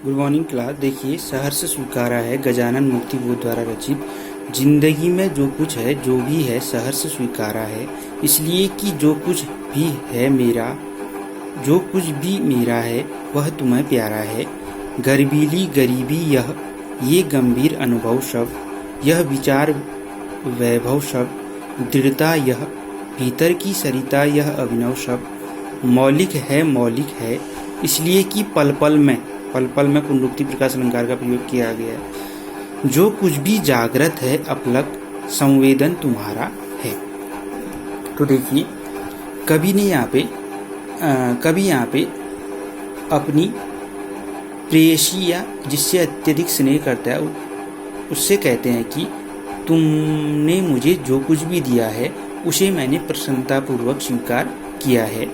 Good morning class. देखिए, सहर्ष स्वीकारा है गजानन मुक्तिबोध द्वारा रचित। जिंदगी में जो कुछ है जो भी है सहर्ष स्वीकारा है, इसलिए कि जो कुछ भी मेरा है वह तुम्हें प्यारा है। गर्बीली गरीबी यह ये गंभीर अनुभव सब, यह विचार वैभव सब, दृढ़ता यह भीतर की सरिता यह अभिनव सब। मौलिक है इसलिए कि पल पल में पुनरुक्ति प्रकाश अलंकार का प्रयोग किया गया है। जो कुछ भी जागृत है अपलक संवेदन तुम्हारा है। तो देखिए, कवि यहाँ पे अपनी प्रेयसी या जिससे अत्यधिक स्नेह करता है उससे कहते हैं कि तुमने मुझे जो कुछ भी दिया है उसे मैंने प्रसन्नतापूर्वक स्वीकार किया है।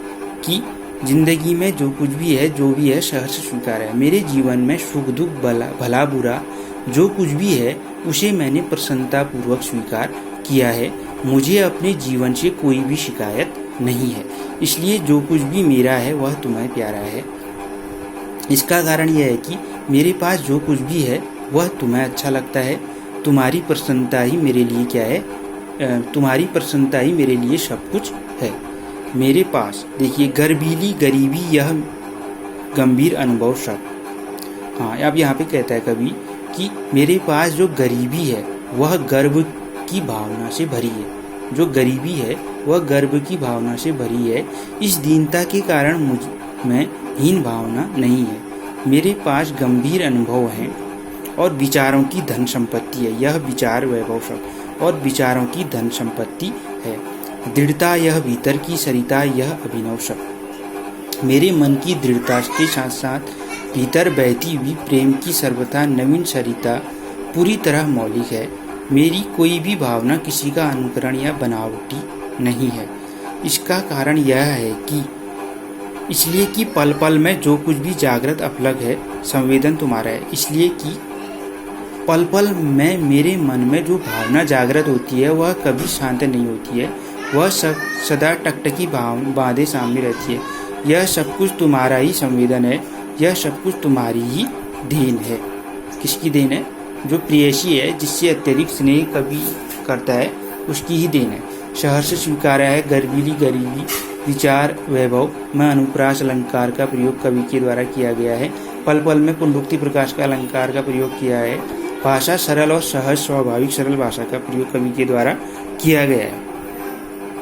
कि जिंदगी में जो कुछ भी है जो भी है सहर्ष स्वीकार है। मेरे जीवन में सुख दुख भला बुरा जो कुछ भी है उसे मैंने प्रसन्नतापूर्वक स्वीकार किया है। मुझे अपने जीवन से कोई भी शिकायत नहीं है, इसलिए जो कुछ भी मेरा है वह तुम्हें प्यारा है। इसका कारण यह है कि मेरे पास जो कुछ भी है वह तुम्हें अच्छा लगता है। तुम्हारी प्रसन्नता ही मेरे लिए क्या है, तुम्हारी प्रसन्नता ही मेरे लिए सब कुछ है। मेरे पास देखिए, गर्बीली गरीबी यह गंभीर अनुभव सब। हाँ, अब यहाँ पे कहता है कवि कि मेरे पास जो गरीबी है वह गर्व की भावना से भरी है। जो गरीबी है वह गर्व की भावना से भरी है। इस दीनता के कारण मुझ में हीन भावना नहीं है। मेरे पास गंभीर अनुभव हैं और विचारों की धन संपत्ति है। यह विचार वैभव सब और विचारों की धन संपत्ति है। दृढ़ता यह भीतर की सरिता यह अभिनव सब। मेरे मन की दृढ़ता के साथ साथ भीतर बहती हुई प्रेम की सर्वथा नवीन सरिता पूरी तरह मौलिक है। मेरी कोई भी भावना किसी का अनुकरण या बनावटी नहीं है। इसका कारण यह है कि इसलिए कि पल पल में जो कुछ भी जागृत अपलग है संवेदन तुम्हारा है। इसलिए कि पल पल में मेरे मन में जो भावना जागृत होती है वह कभी शांत नहीं होती है। वह सदा टकटकी बांधे सामने रहती है। यह सब कुछ तुम्हारा ही संवेदन है। यह सब कुछ तुम्हारी ही देन है। किसकी देन है? जो प्रेयसी है जिससे अत्यधिक स्नेह कवि करता है उसकी ही देन है। सहर्ष स्वीकारा है गर्बीली गरीबी विचार वैभव में अनुप्रास अलंकार का प्रयोग कवि के द्वारा किया गया है। पल पल में पुनरुक्ति प्रकाश का अलंकार का प्रयोग किया है। भाषा सरल और सहज स्वाभाविक सरल भाषा का प्रयोग कवि के द्वारा किया गया है।